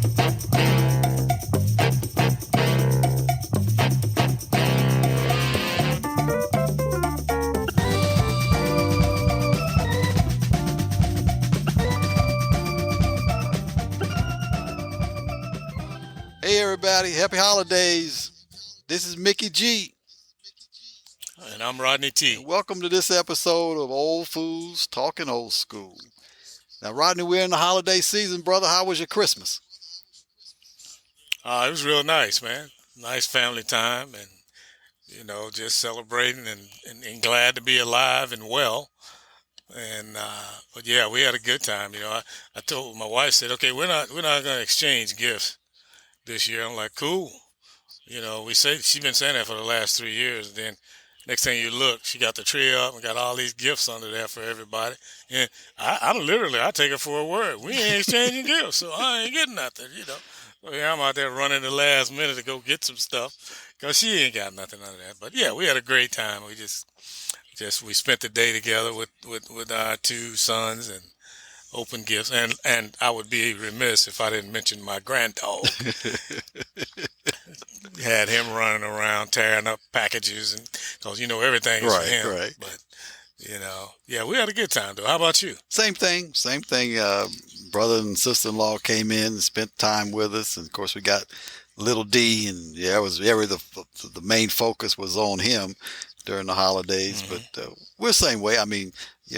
Hey everybody, happy holidays. This is Mickey G, And I'm Rodney T. and welcome to this episode of Old Fools Talking Old School. Now, Rodney, we're in the holiday season, brother. How was your Christmas? It was real nice, man. Nice family time and, just celebrating and glad to be alive and well. But yeah, we had a good time. I told my wife, said, okay, we're not going to exchange gifts this year. I'm like, cool. She's been saying that for the last 3 years. And then next thing you look, she got the tree up and got all these gifts under there for everybody. And I take her for a word. We ain't exchanging gifts, so I ain't getting nothing. So yeah, I'm out there running the last minute to go get some stuff because she ain't got nothing under that. But yeah, we had a great time. We spent the day together with our two sons and open gifts. And I would be remiss if I didn't mention my grand dog. Had him running around tearing up packages, and because everything is for Right, him. right. But yeah, we had a good time though. How about you? Same thing, same thing. Brother and sister-in-law came in and spent time with us, and of course we got little D, and yeah, it was the main focus was on him during the holidays. Hmm. But we're the same way. I mean,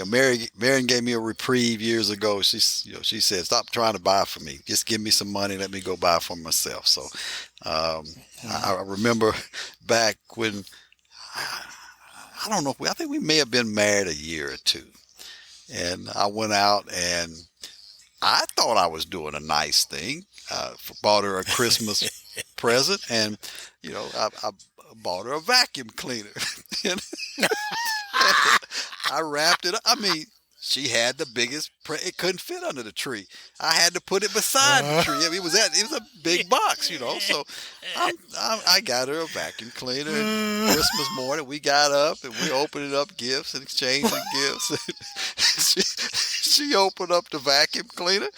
Marion gave me a reprieve years ago. She said, "Stop trying to buy for me. Just give me some money. Let me go buy for myself." So um, I remember back when I don't know. I think we may have been married a year or two, and I went out and I thought I was doing a nice thing. Bought her a Christmas present, and I bought her a vacuum cleaner. And I wrapped it up. I mean, she had the biggest. It couldn't fit under the tree. I had to put it beside the tree. I mean, it was a big box. So I got her a vacuum cleaner. And Christmas morning, we got up and we opened up gifts and exchanging gifts. she opened up the vacuum cleaner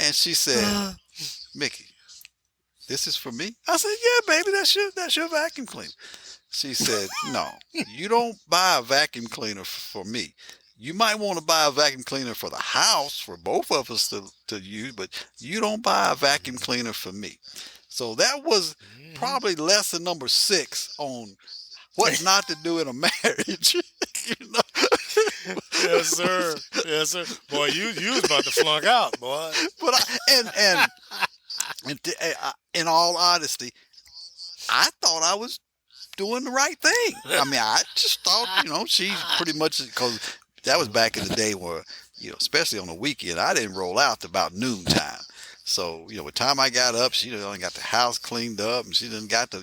and she said, "Mickey, this is for me." I said, "Yeah, baby, that's your vacuum cleaner." She said, "No, you don't buy a vacuum cleaner for me. You might want to buy a vacuum cleaner for the house for both of us to use, but you don't buy a vacuum cleaner for me." So that was Hmm. probably lesson number 6 on what not to do in a marriage. you know, Yes, sir. Yes, sir. Boy, you was about to flunk out, boy. but in all honesty, I thought I was doing the right thing. I mean, I just thought, she pretty much, because that was back in the day where, especially on the weekend, I didn't roll out to about noontime. So, by the time I got up, she done got the house cleaned up, and she done got the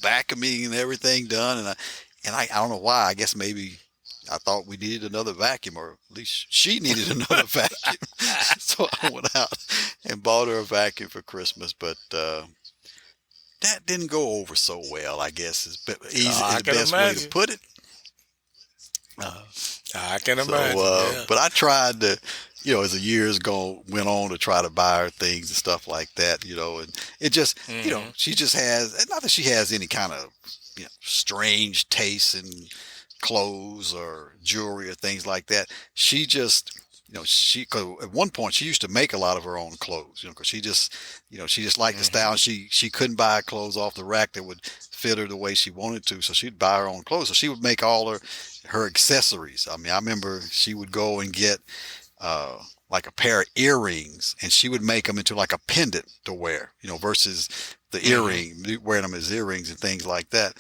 vacuuming and everything done. And I don't know why. I guess maybe I thought we needed another vacuum, or at least she needed another vacuum. So I went out and bought her a vacuum for Christmas, but that didn't go over so well, I guess is I the can best way to imagine. put it. Uh, I can so, imagine. Yeah. but I tried to, as the years went on, to try to buy her things and stuff like that, and it just, Hmm. she just has, not that she has any kind of, strange taste in clothes or jewelry or things like that. She just, cause at one point she used to make a lot of her own clothes, cause she just liked the Hmm. style. She couldn't buy clothes off the rack that would fit her the way she wanted to. So she'd buy her own clothes. So she would make all her accessories. I mean, I remember she would go and get, like a pair of earrings, and she would make them into like a pendant to wear, versus the Hmm. wearing them as earrings and things like that.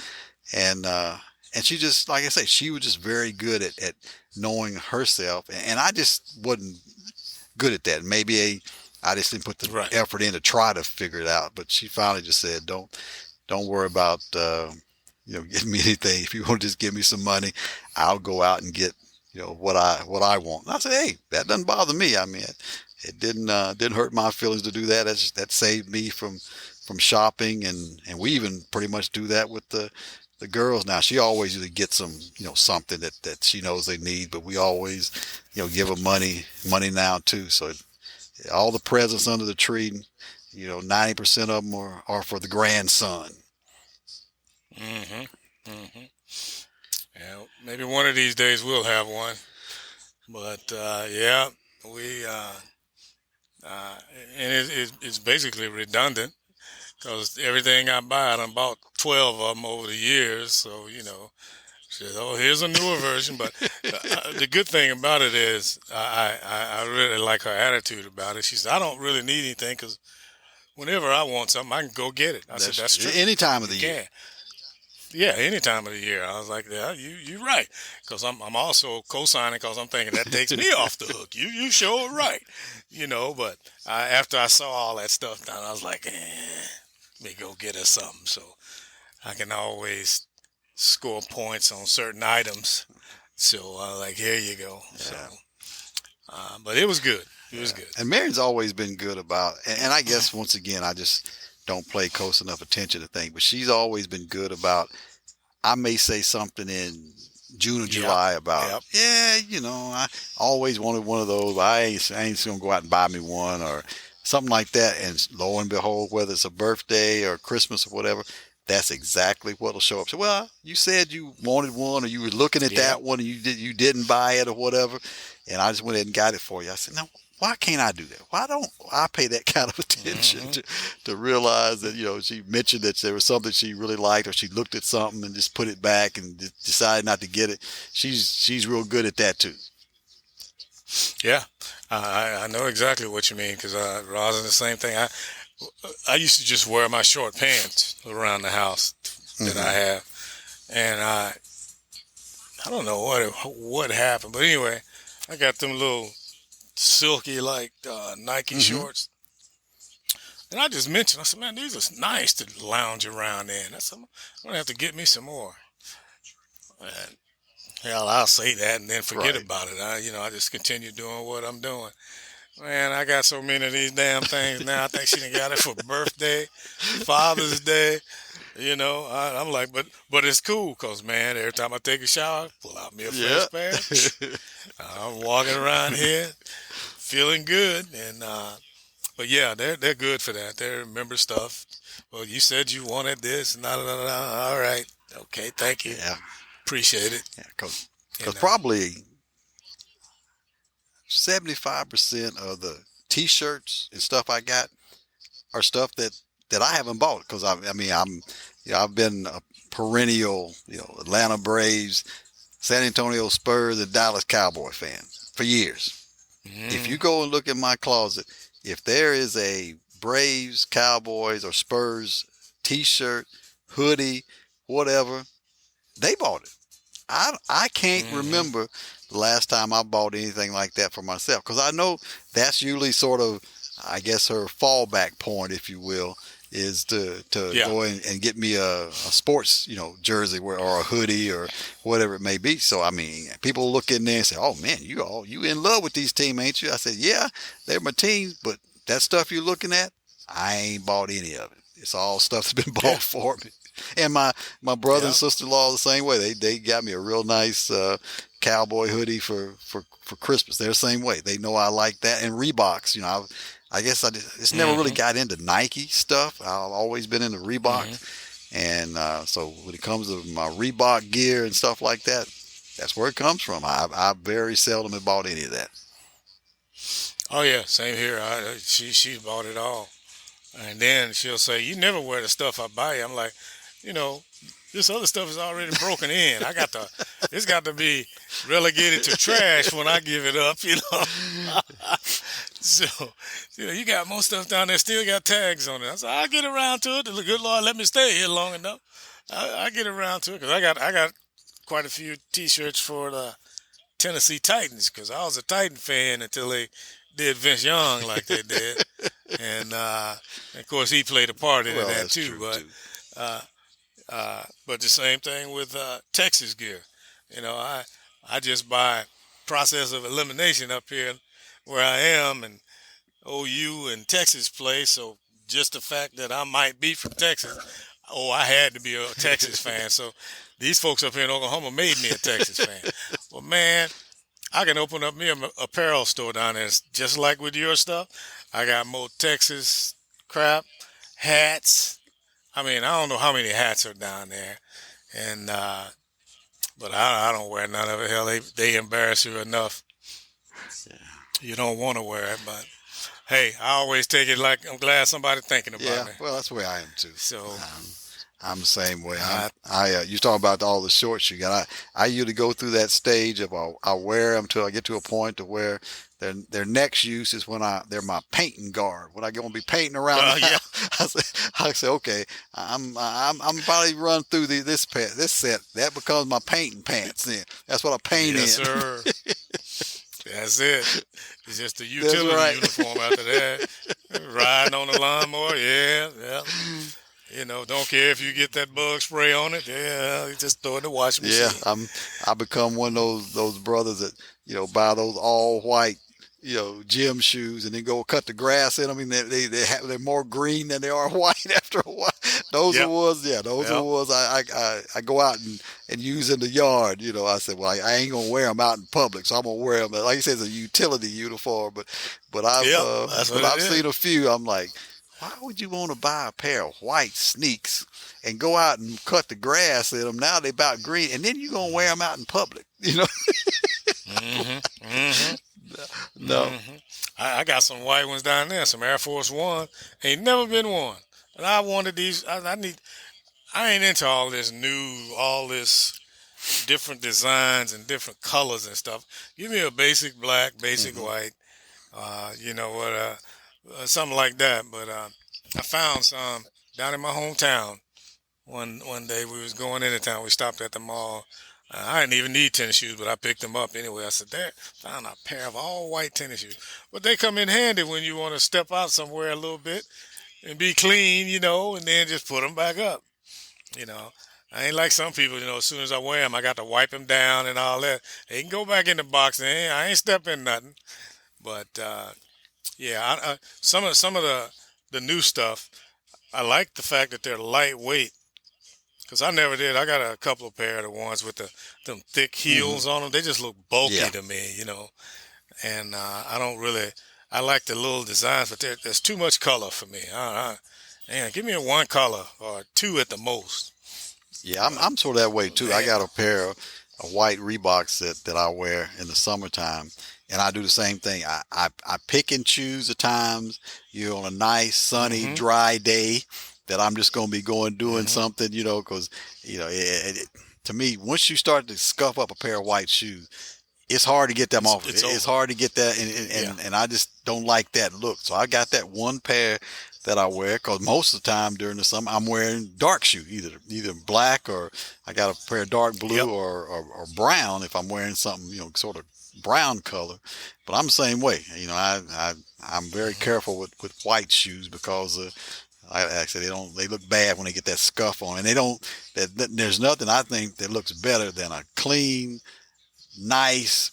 And, and she just, like I say, she was just very good at knowing herself. And I just wasn't good at that. Maybe I just didn't put the Right. effort in to try to figure it out. But she finally just said, don't worry about, getting me anything. If you want to just give me some money, I'll go out and get, what I want. And I said, hey, that doesn't bother me. I mean, it didn't hurt my feelings to do that. That saved me from shopping, and we even pretty much do that with the girls now. She always usually gets them, something that she knows they need, but we always, give them money now too. So all the presents under the tree, 90% of them are for the grandson. Hmm. Hmm. Yeah, maybe one of these days we'll have one. But yeah, we uh, and it's basically redundant because everything I buy, I done bought 12 of them over the years. So says, "Oh, here's a newer version." But the good thing about it is, I really like her attitude about it. She said, "I don't really need anything because whenever I want something, I can go get it." I said, That's "That's true. any time of You the year. can." Yeah, any time of the year. I was like, "Yeah, you right," because I'm also co-signing because I'm thinking that takes me off the hook. You sure right, But after I saw all that stuff done, I was like, let me go get her something so I can always score points on certain items. So like, here you go. So, Yeah. but it was good. It was Yeah. good. And Marion's always been good about, and I guess once again, I just don't pay close enough attention to things, but she's always been good about, I may say something in June or Yep. July about, Yep. yeah, I always wanted one of those. I ain't just gonna go out and buy me one or something like that. And lo and behold, whether it's a birthday or Christmas or whatever, that's exactly what'll show up. So, well, you said you wanted one or you were looking at Yep. that one and you didn't buy it or whatever, and I just went ahead and got it for you. I said, no. Why can't I do that? Why don't I pay that kind of attention Hmm. to realize that she mentioned that there was something she really liked, or she looked at something and just put it back and decided not to get it. She's real good at that too. Yeah. I know exactly what you mean because Rosin, the same thing. I used to just wear my short pants around the house that I Hmm. have, and I don't know what happened, but anyway, I got them little silky like Nike Hmm. shorts. And I just mentioned, I said, man, these are nice to lounge around in. I said, I'm gonna have to get me some more. And hell, I'll say that and then forget Right. about it. I just continue doing what I'm doing. Man, I got so many of these damn things now. I think she done got it for birthday, Father's Day. I'm like, but it's cool because man, every time I take a shower, pull out me a Yeah. fresh pair. I'm walking around here feeling good, and but yeah, they're good for that. They remember stuff. Well, you said you wanted this. Nah, nah, nah, nah. All right. Okay. Thank you. Yeah. Appreciate it. Yeah. Because You know. probably 75% of the T-shirts and stuff I got are stuff that I haven't bought. Because I mean I've been a perennial Atlanta Braves, San Antonio Spurs, and Dallas Cowboy fan for years. If you Mm, go and look in my closet, if there is a Braves, Cowboys, or Spurs T-shirt, hoodie, whatever, they bought it. I can't mm-hmm. remember the last time I bought anything like that for myself because I know that's usually sort of, I guess, her fallback point, if you will, is to Yeah. go in and get me a sports jersey or a hoodie or whatever it may be. So I mean, people look in there and say, "Oh man, you in love with these teams, ain't you?" I said, "Yeah, they're my teams, but that stuff you're looking at, I ain't bought any of it. It's all stuff that's been Yeah. bought for me." And my brother and Yeah. sister-in-law the same way. They got me a real nice cowboy hoodie for Christmas. They're the same way. They know I like that. And Reeboks. I guess just never really Mm-hmm. got into Nike stuff. I've always been into Mm-hmm. Reeboks. And so when it comes to my Reebok gear and stuff like that, that's where it comes from. I very seldom have bought any of that. Oh yeah. Same here. She bought it all, and then she'll say, "You never wear the stuff I buy you." I'm like, you know, this other stuff is already broken in. It's got to be relegated to trash when I give it up. So, you got more stuff down there, still got tags on it. I said, I'll get around to it. The good Lord let me stay here long enough. I get around to it because I got quite a few T-shirts for the Tennessee Titans because I was a Titan fan until they did Vince Young like they did, and of course he played a part in Well, that that's too. true But too. uh, but the same thing with Texas gear. I just by process of elimination up here where I am, and OU and Texas play. So just the fact that I might be from Texas, oh, I had to be a Texas fan. So these folks up here in Oklahoma made me a Texas fan. Well, man, I can open up me a apparel store down there, just like with your stuff. I got more Texas crap, hats. I mean, I don't know how many hats are down there, and but I don't wear none of it. Hell, they embarrass you enough. You don't want to wear it, but hey, I always take it like I'm glad somebody thinking about Yeah, me. well, that's the way I am too. So, I'm the same way. I, You talking about all the shorts you got. I usually go through that stage of I wear them till I get to a point to where their next use is when they're my painting guard. When I go and be painting around the yeah, house, I say, okay, I'm probably run through this set. That becomes my painting pants. Then that's what I paint yes, in. sir. That's it. It's just the That's utility right. uniform after that. Riding on the lawnmower, yeah, yeah. Don't care if you get that bug spray on it. Yeah, you just throw it in the washing Yeah, machine. I become one of those brothers that buy those all white gym shoes and then go cut the grass in them and they're more green than they are white after a while. Those are Yep, ones, yeah, those are yep. ones I go out and use in the yard. I said, well, I ain't gonna wear them out in public, so I'm gonna wear them. Like you said, it's a utility uniform, Yep, that's what it I've is. seen a few. I'm like, why would you want to buy a pair of white sneaks and go out and cut the grass in them? Now they about green, and then you gonna wear them out in public? Hmm. Hmm. No. Hmm. I got some white ones down there, some Air Force One. Ain't never been worn. And I wanted these. I need. I ain't into all this different designs and different colors and stuff. Give me a basic black, basic Hmm. white. You know what? Something like that. But I found some down in my hometown. One day we was going into town. We stopped at the mall. I didn't even need tennis shoes, but I picked them up anyway. I said, "There, found a pair of all white tennis shoes." But they come in handy when you want to step out somewhere a little bit and be clean, and then just put them back up. You know, I ain't like some people. As soon as I wear them, I got to wipe them down and all that. They can go back in the box. I ain't stepping nothing. But yeah, some of the new stuff. I like the fact that they're lightweight. Cause I never did. I got a couple of pair of the ones with them thick Hmm. heels on them. They just look bulky Yeah. to me. And I don't really. I like the little designs, but there's too much color for me. Man, give me a one color or two at the most. Yeah, I'm But I'm sort of that way too. I man, got a pair of white Reeboks that I wear in the summertime, and I do the same thing. I pick and choose the times. On a nice sunny mm-hmm, dry day that I'm just gonna be going doing mm-hmm. something. Because to me, once you start to scuff up a pair of white shoes, it's hard to get them off. It's It's over. hard to get that, and, Yeah. I just don't like that look. So I got that one pair that I wear because most of the time during the summer I'm wearing dark shoe, either black or I got a pair of dark blue Yep. or brown if I'm wearing something sort of brown color. But I'm the same way. I'm very Hmm. careful with white shoes because I said they look bad when they get that scuff on, and they don't. There's nothing I think that looks better than a clean, nice,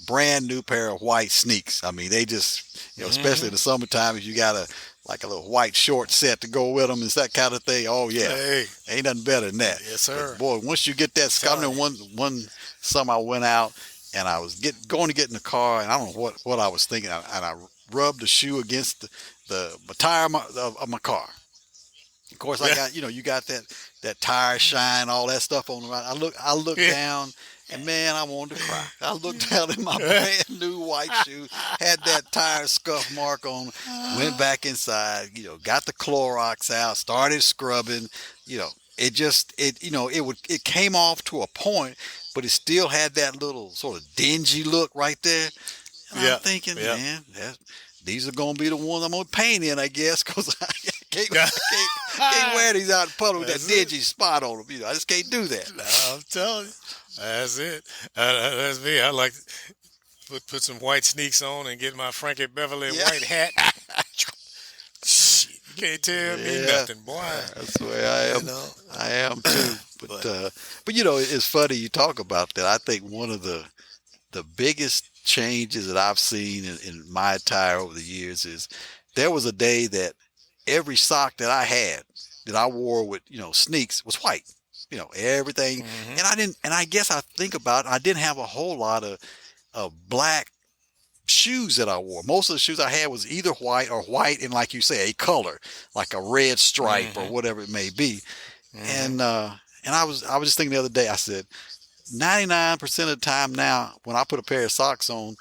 brand new pair of white sneaks. I mean, they just, especially in Hmm. the summertime, if you got like a little white short set to go with them, it's that kind of thing. Oh yeah, Hey, ain't nothing better than that. yes, Because sir. boy, once you get that scuff, I Telling know you. one summer I went out and I was going to get in the car, and I don't know what I was thinking, and I rubbed the shoe against the tire of my car. Of course, I Yeah. got you got that tire shine, all that stuff on the right. I looked Yeah. down, and man, I wanted to cry. I looked down at my brand new white shoe, had that tire scuff mark on. Went back inside, got the Clorox out, started scrubbing. It just it came off to a point, but it still had that little sort of dingy look right there. And I'm Yeah. thinking, Yeah. man, these are gonna be the ones I'm gonna paint in, I guess, because I can't wear these out in public with that That's it. dingy spot on them. I just can't do that. No, I'm telling you. That's it. That's me. I like to put some white sneaks on and get my Frankie Beverly Yeah, white hat. Shit, you can't tell me yeah, nothing, boy. that's the way I You am. know. I am too. But But it's funny you talk about that. I think one of the biggest changes that I've seen in my attire over the years is there was a day that every sock that I had that I wore with sneaks was white. Everything, hmm and I didn't. And I guess I think about it, I didn't have a whole lot of black shoes that I wore. Most of the shoes I had was either white or white in, like you say, a color, like a red stripe or Mm-hmm. whatever it may be. Mm-hmm. And I was just thinking the other day. I said 99% of the time now, when I put a pair of socks on,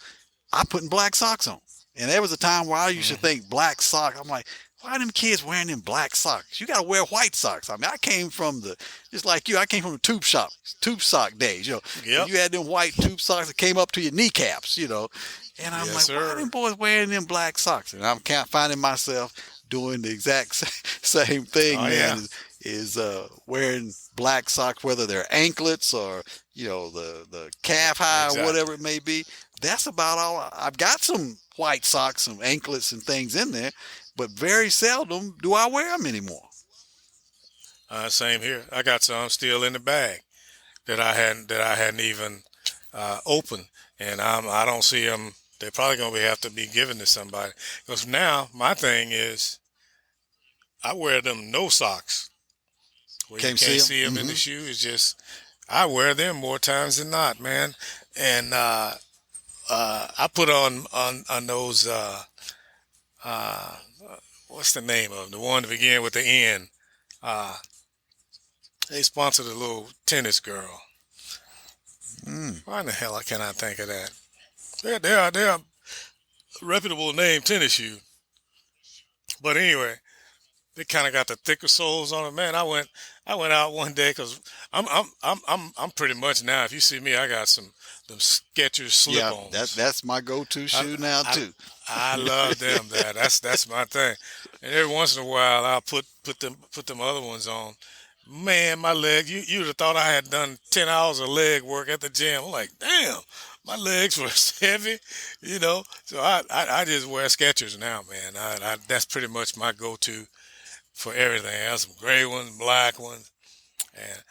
I'm putting black socks on. And there was a time where I used to Mm-hmm. think black socks. I'm like, why are them kids wearing them black socks? You got to wear white socks. I mean, I came from just like you, I came from the tube sock days, when Yep. you had them white tube socks that came up to your kneecaps. And I'm Yes, like, why are them sir. boys wearing them black socks? And I'm finding myself doing the exact same thing, Oh man, yeah. is wearing black socks, whether they're anklets or, the calf high or Exactly. whatever it may be. That's about all. I've got some white socks, some anklets and things in there, but very seldom do I wear them anymore. Same here. I got some still in the bag that I hadn't even opened, and I don't see them. They're probably gonna have to be given to somebody. Because now my thing is I wear them no socks where you Can't see can't them. see them in the shoe. It's just I wear them more times than not, man. And I put on those uh, what's the name of 'em? The one to begin with the N. Uh, they sponsored a little tennis girl. Mm. Why in the hell I cannot think of that? They're a reputable name tennis shoe. But anyway, they kind of got the thicker soles on it. Man, I went out one day because I'm pretty much now. If you see me, I got them Skechers Yeah, slip-ons. that's my go-to I shoe now I too. I love them. That's my thing. And every once in a while, I'll put them other ones on. Man, my leg. You'd have thought I had done 10 hours of leg work at the gym. I'm like, damn, my legs were heavy, you know. So I just wear Skechers now, man. That's pretty much my go-to for everything. I have some gray ones, black ones, and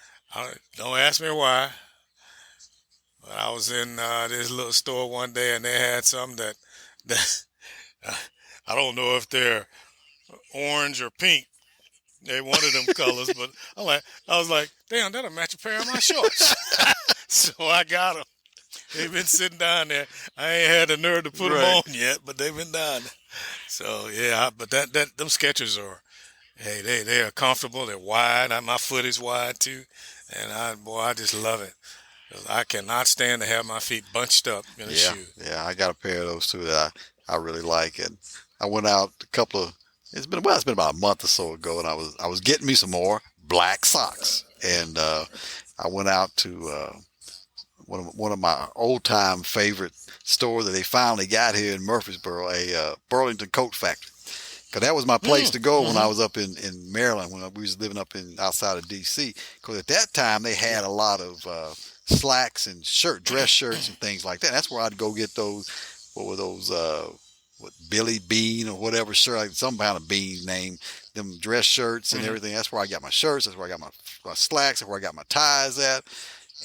don't ask me why. But I was in this little store one day, and they had some that I don't know if they're orange or pink. They one of them colors, but I was like, damn, that'll match a pair of my shorts. So I got them. They've been sitting down there. I ain't had the nerve to put them Right. on yet, but they've been down there. So yeah, but that them Skechers are, hey, they are comfortable. They're wide. My foot is wide too, and I just love it. 'Cause I cannot stand to have my feet bunched up in a Yeah, shoe. yeah, I got a pair of those too that I really like. And I went out a couple of it's been about a month or so ago, and I was getting me some more black socks, and I went out to one of my old time favorite stores that they finally got here in Murfreesboro, a Burlington Coat Factory. Cause that was my place Mm, to go when I mm-hmm, was up in Maryland when we was living up in outside of D.C. Cause at that time they had a lot of slacks and dress shirts and things like that. That's where I'd go get those. What were those? What Billy Bean or whatever shirt, like some kind of bean name. Them dress shirts and mm-hmm. everything. That's where I got my shirts. That's where I got my slacks. That's where I got my ties at.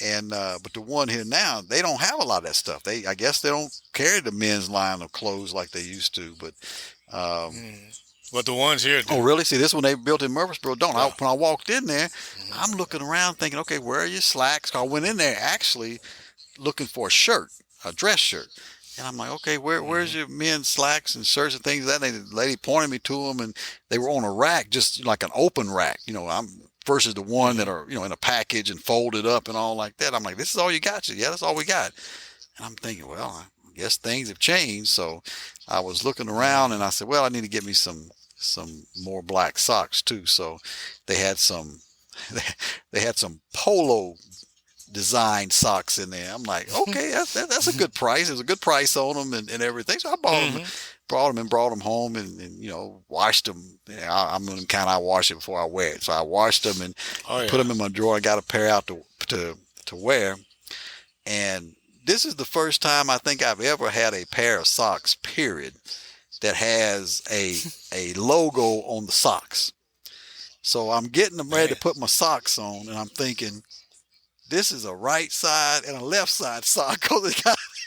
And but the one here now, they don't have a lot of that stuff. I guess they don't carry the men's line of clothes like they used to. But Mm. But the ones here oh, do. really? See, this one they built in Murfreesboro don't. Yeah. When I walked in there, Mm-hmm, I'm looking around thinking, okay, where are your slacks? 'Cause I went in there actually looking for a shirt, a dress shirt. And I'm like, okay, where's mm-hmm, your men's slacks and shirts and things like that? And the lady pointed me to them, and they were on a rack, just like an open rack. I'm versus the one that mm-hmm, are in a package and folded up and all like that. I'm like, this is all you got? She said, yeah, that's all we got. And I'm thinking, well, I guess things have changed. So I was looking around and mm-hmm. I said, well, I need to get me some more black socks too. So they had some they had some polo design socks in there. I'm like, okay, that's a good price. It was a good price on them and everything. So I Mm-hmm. brought them home and washed them. I'm gonna kind of wash it before I wear it. So I washed them and Oh put yeah. them in my drawer. I got a pair out to wear. And this is the first time I think I've ever had a pair of socks, period, that has a logo on the socks. So I'm getting them ready to Man. put my socks on, and I'm thinking, this is a right side and a left side sock because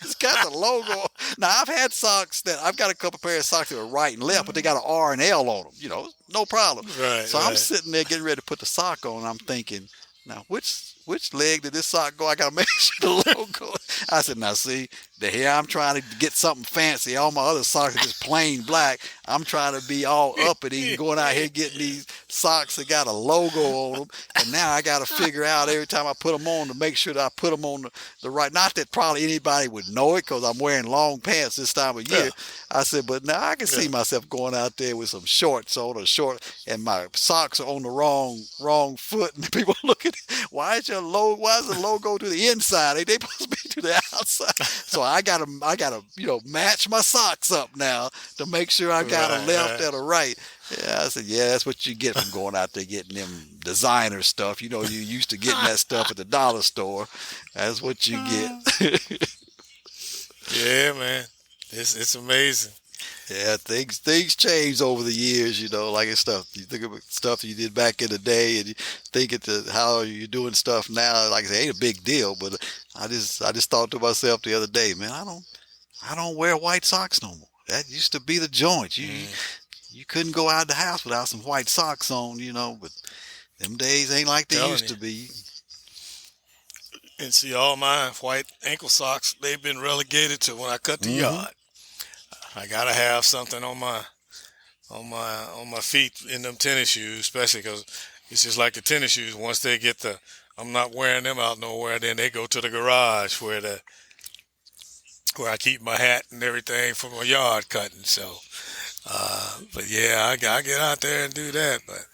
it's got the logo. Now I've had socks that I've got a couple pair of socks that are right and left, but they got an R and L on them. No problem. Right, So I'm right. sitting there getting ready to put the sock on. And I'm thinking, now which leg did this sock go? I gotta make sure the logo. I said, now see, the here I'm trying to get something fancy. All my other socks are just plain black. I'm trying to be all uppity and going out here getting these socks that got a logo on them. And now I got to figure out every time I put them on to make sure that I put them on the right. Not that probably anybody would know it because I'm wearing long pants this time of Yeah, year. I said, but now I can see yeah. myself going out there with some shorts on or short, and my socks are on the wrong foot, and people looking. Why is your logo? Why is the logo to the inside? Ain't they supposed to be to the outside? So I gotta match my socks up now to make sure I got a Right, left right. and a right. Yeah, I said, yeah, that's what you get from going out there getting them designer stuff. You know, you used to getting that stuff at the dollar store. That's what you get. Yeah, man. It's amazing. Yeah, things change over the years, like it's stuff. You think about stuff you did back in the day, and you think how you're doing stuff now. Like I say, ain't a big deal, but I just thought to myself the other day, man, I don't wear white socks no more. That used to be the joint. Mm, You couldn't go out the house without some white socks on. But them days ain't like they telling used you. to be. And see, all my white ankle socks, they've been relegated to when I cut the Hmm. yard. I gotta have something on my feet in them tennis shoes, especially because it's just like the tennis shoes. Once they get I'm not wearing them out nowhere. Then they go to the garage where I keep my hat and everything for my yard cutting. So, but yeah, I get out there and do that. But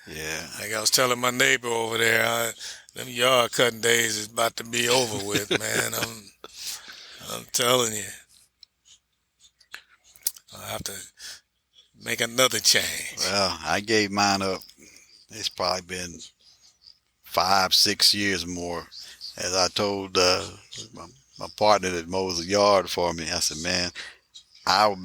Yeah. like I was telling my neighbor over there, them yard cutting days is about to be over with, man. I'm telling you, I have to make another change. Well, I gave mine up. It's probably been 5, 6 years more. As I told my partner that mows the yard for me, I said, man, I've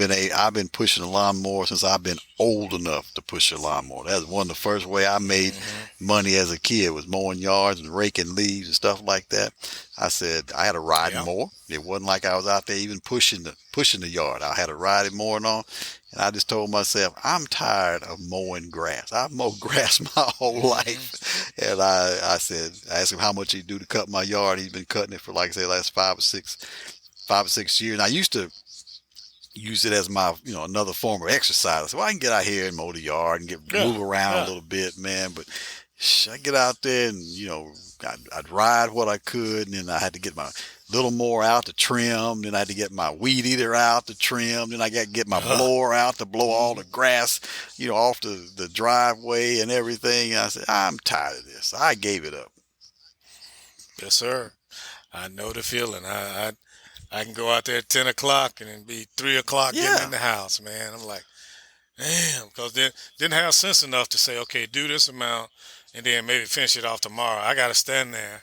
been pushing a lawnmower since I've been old enough to push a lawnmower. That's one of the first way I made Hmm. money as a kid was mowing yards and raking leaves and stuff like that. I said I had a riding Yeah. mower. It wasn't like I was out there even pushing the yard. I had a riding mower and all, and I just told myself I'm tired of mowing grass. I've mowed grass my whole Hmm. life, and I asked him how much he'd do to cut my yard. He's been cutting it for like I say the last 5 or 6 years. And I used to use it as my another form of exercise. So I can get out here and mow the yard and get Yeah. move around a Yeah. little bit, man. But I get out there and I'd ride what I could, and then I had to get my little more out to trim. Then I had to get my weed eater out to trim. Then I got to get my Uh, blower out to blow all the hmm. grass, off the driveway and everything. And I said, I'm tired of this. I gave it up. Yes, sir. I know the feeling. I can go out there at 10 o'clock and then be 3 o'clock getting in Yeah. the house, man. I'm like, damn, because then didn't have sense enough to say, okay, do this amount and then maybe finish it off tomorrow. I got to stand there,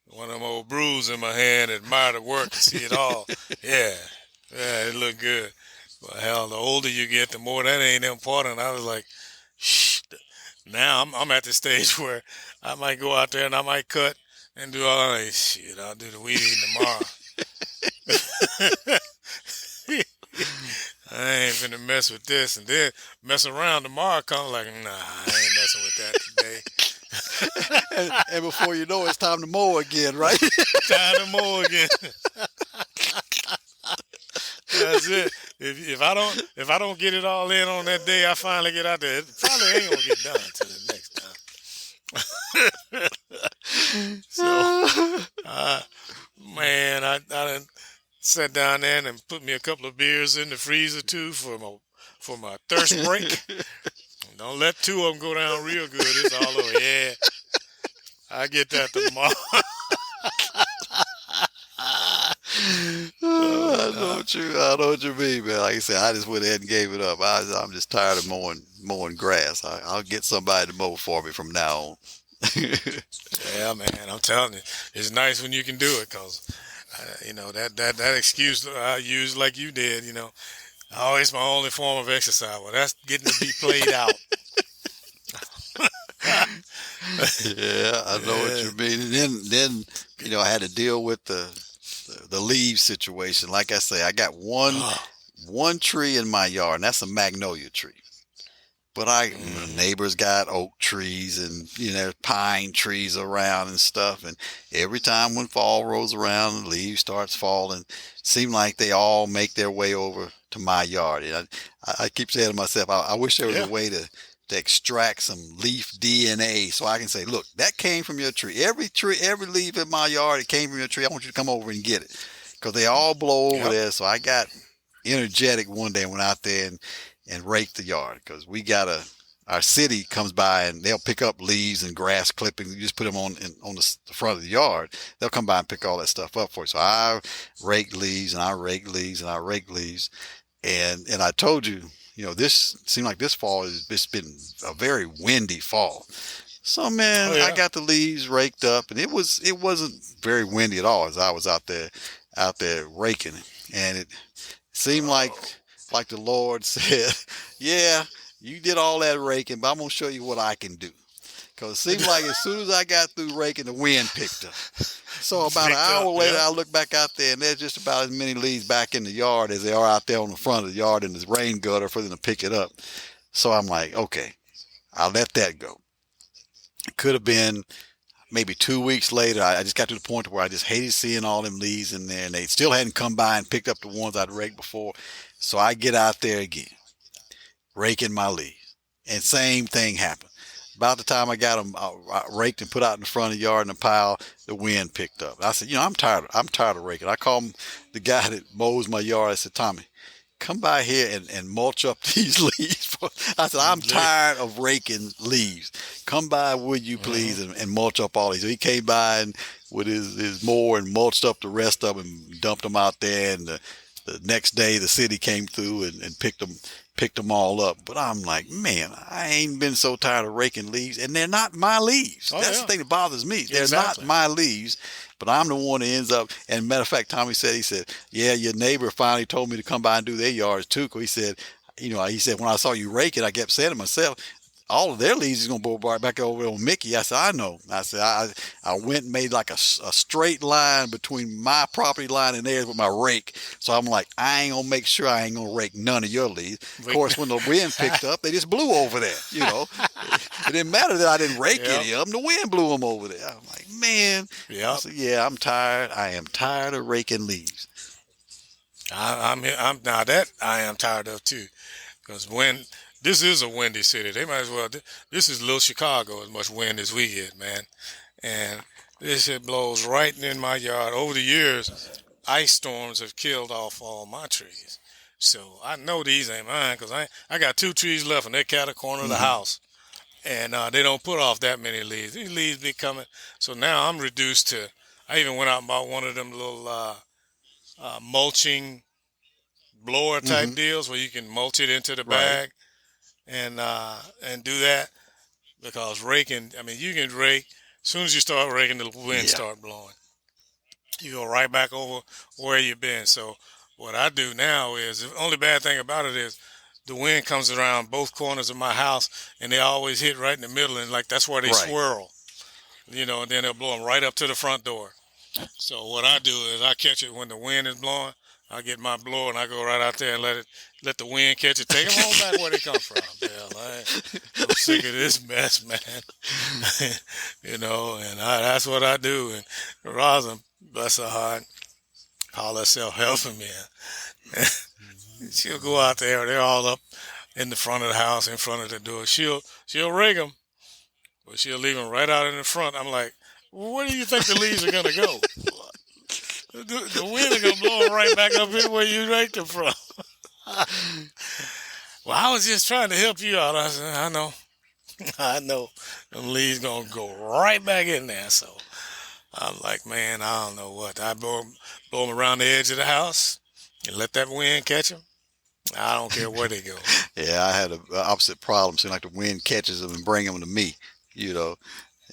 one of them old brews in my hand, admire the work and see it all. Yeah, yeah, it looked good. But hell, the older you get, the more that ain't important. I was like, shh. Now I'm at the stage where I might go out there and I might cut and do all that. Shit, I'll do the weed eating tomorrow. I ain't finna mess with this and then mess around tomorrow. Kind of like, nah, I ain't messing with that And before you know it, it's time to mow again, right? today. Time to mow again. That's it. If I don't get it all in on that day, I finally get out there. It probably ain't gonna get done till the next time. So, uh, man, I done sat down there and put me a couple of beers in the freezer too for my thirst break. Don't let two of them go down real good. It's all over. Yeah, I get that tomorrow. I know Uh, what you mean, man. Like I said, I just went ahead and gave it up. I'm just tired of mowing grass. I'll get somebody to mow for me from now on. yeah, man, I'm telling you, it's nice when you can do it, cause that excuse I use like you did. Oh, it's my only form of exercise. Well, that's getting to be played out. Yeah, I know what Yeah. you mean. And then I had to deal with the leaves situation. Like I say, I got one Oh, one tree in my yard, and that's a magnolia tree. But I Hmm. neighbors got oak trees and pine trees around and stuff. And every time when fall rolls around, the leaves starts falling. Seem like they all make their way over to my yard. And I keep saying to myself, I wish there was a Yeah. way to extract some leaf DNA so I can say, look, that came from your tree. Every leaf in my yard, it came from your tree. I want you to come over and get it because they all blow over Yep. there. So I got energetic one day, went out there and raked the yard because our city comes by and they'll pick up leaves and grass clippings. You just put them on the front of the yard. They'll come by and pick all that stuff up for you. So I rake leaves and I rake leaves and I rake leaves. And I told you, this seemed like this fall has it's been a very windy fall. So Oh man, I yeah. got the leaves raked up, and it wasn't very windy at all as I was out there raking, and it seemed like the Lord said, "Yeah, you did all that raking, but I'm gonna show you what I can do." Because it seemed like as soon as I got through raking, the wind picked up. So about an Picked hour up. later, Yep. I look back out there, and there's just about as many leaves back in the yard as they are out there on the front of the yard in this rain gutter for them to pick it up. So I'm like, okay, I'll let that go. It could have been maybe 2 weeks later. I just got to the point where I just hated seeing all them leaves in there, and they still hadn't come by and picked up the ones I'd raked before. So I get out there again, raking my leaves, and same thing happened. About the time I got them raked and put out in the front of the yard in a pile, the wind picked up. I said, I'm tired. I'm tired of raking. I called the guy that mows my yard. I said, Tommy, come by here and mulch up these leaves. I said, I'm tired of raking leaves. Come by, would you Hmm. please, and mulch up all these. So he came by and with his mower and mulched up the rest of them and dumped them out there. And the next day, the city came through and picked them all up. But I'm like, man, I ain't been so tired of raking leaves, and they're not my leaves. Oh That's the yeah. thing that bothers me. They're not Exactly. my leaves, but I'm the one that ends up. And matter of fact, Tommy said, he said, yeah, your neighbor finally told me to come by and do their yards too. Cause he said, he said when I saw you rake it, I kept saying to myself, all of their leaves is gonna blow right back over on Mickey. I said, I know. I said, I went and made like a straight line between my property line and theirs with my rake. So I'm like, I ain't gonna make sure I ain't gonna rake none of your leaves. Of Wait. course, when the wind picked up, they just blew over there. It didn't matter that I didn't rake Yep. any of them. The wind blew them over there. I'm like, man. I Yep. said, yeah, I'm tired. I am tired of raking leaves. I'm now that I am tired of too. Because when this is a windy city, they might as well. This is little Chicago, as much wind as we get, man. And this shit blows right in my yard. Over the years, ice storms have killed off all my trees. So I know these ain't mine because I got two trees left and they're cat a corner of the Hmm. house. And they don't put off that many leaves. These leaves be coming. So now I'm reduced to, I even went out and bought one of them little mulching blower type Hmm. deals where you can mulch it into the Right. bag and do that because raking. I mean, you can rake. As soon as you start raking, the wind Yeah. start blowing. You go right back over where you've been. So what I do now is the only bad thing about it is the wind comes around both corners of my house and they always hit right in the middle and like that's where they Right. swirl. And then they'll blow them right up to the front door. So what I do is I catch it when the wind is blowing. I get my blower and I go right out there and let the wind catch it. Take them on back where they come from. Hell, I'm sick of this mess, man. And that's what I do. And Rosa, bless her heart, call herself helping me. She'll go out there. They're all up in the front of the house, in front of the door. She'll rig them, but she'll leave them right out in the front. I'm like, where do you think the leaves are gonna go? The wind is gonna blow them right back up here where you raked them from. Well, I was just trying to help you out. I said, I know, I know. Them leaves gonna go right back in there. So I'm like, man, I don't know what. I blow them around the edge of the house and let that wind catch them. I don't care where they go. Yeah, I had a opposite problem. Seemed like the wind catches them and bring them to me. You know,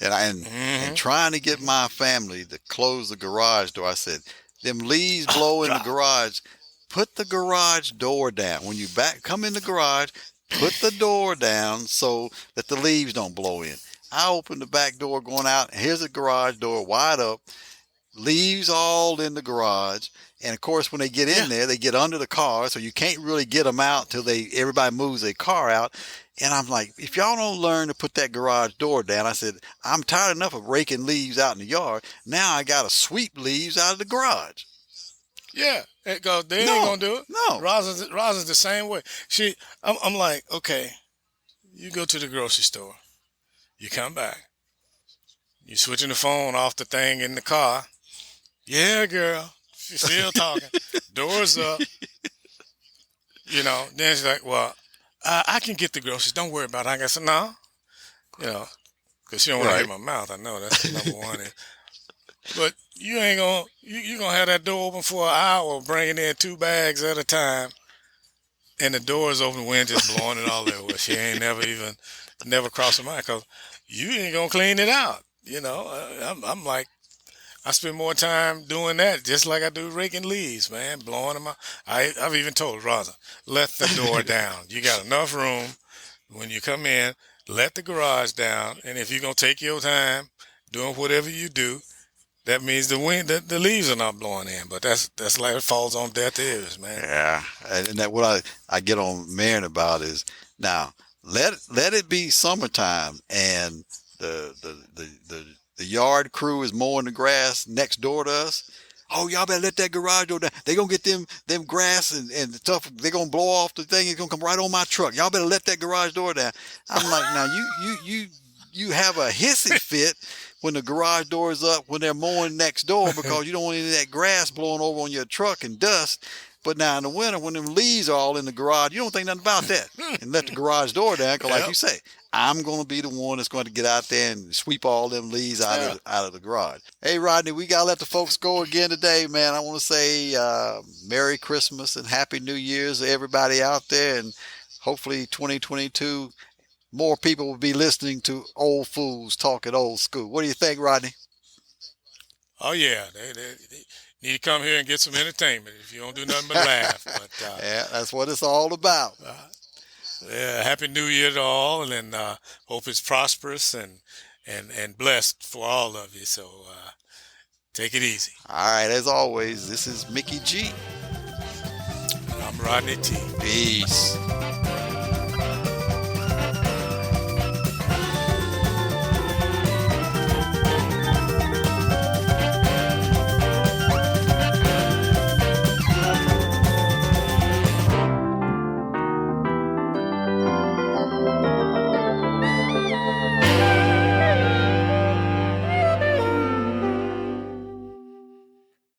and Mm-hmm. trying to get my family to close the garage door. I said, them leaves Oh blow in the God. garage. Put the garage door down when you come in the garage. Put the door down so that the leaves don't blow in. I opened the back door going out, and here's the garage door wide up. leaves all in the garage. And of course, when they get in Yeah. there, they get under the car, so you can't really get them out till everybody moves their car out. And I'm like, if y'all don't learn to put that garage door down, I said, I'm tired enough of raking leaves out in the yard. Now I got to sweep leaves out of the garage. Yeah, because they ain't No, gonna do it. no. Rosin's the same way. I'm like, okay, you go to the grocery store, you come back, you switching the phone off the thing in the car. Yeah, girl, she's still talking. Doors up, Then she's like, well, I can get the groceries. Don't worry about it. I said, no, you know, because she don't want to hit Right. my mouth. I know that's the number one. But you ain't gonna you gonna have that door open for an hour, bringing in 2 bags at a time, and the door is open, the wind just blowing it all everywhere. She ain't never crossed her mind because you ain't gonna clean it out. I'm like, I spend more time doing that, just like I do raking leaves, man, blowing them out. I've even told Rosa, let the door down. You got enough room when you come in. Let the garage down, and if you're gonna take your time doing whatever you do, that means the leaves are not blowing in. But that's like it falls on deaf ears, man. Yeah, and that what I get on Marion about is now let it be summertime and the yard crew is mowing the grass next door to us. Oh, y'all better let that garage door down. They gonna get them grass and stuff. They gonna blow off the thing. It's gonna come right on my truck. Y'all better let that garage door down. I'm like, now you have a hissy fit when the garage door is up when they're mowing next door because you don't want any of that grass blowing over on your truck and dust. But now in the winter, when them leaves are all in the garage, you don't think nothing about that. And let the garage door down, because like Yep. you say, I'm going to be the one that's going to get out there and sweep all them leaves Yeah. out of the garage. Hey, Rodney, we got to let the folks go again today, man. I want to say Merry Christmas and Happy New Year's to everybody out there. And hopefully 2022, more people will be listening to old fools talking old school. What do you think, Rodney? Oh yeah. They need to come here and get some entertainment if you don't do nothing but laugh. But Yeah, that's what it's all about. yeah, happy New Year to all, and hope it's prosperous and blessed for all of you. So take it easy. All right, as always, this is Mickey G. I'm Rodney T. Peace.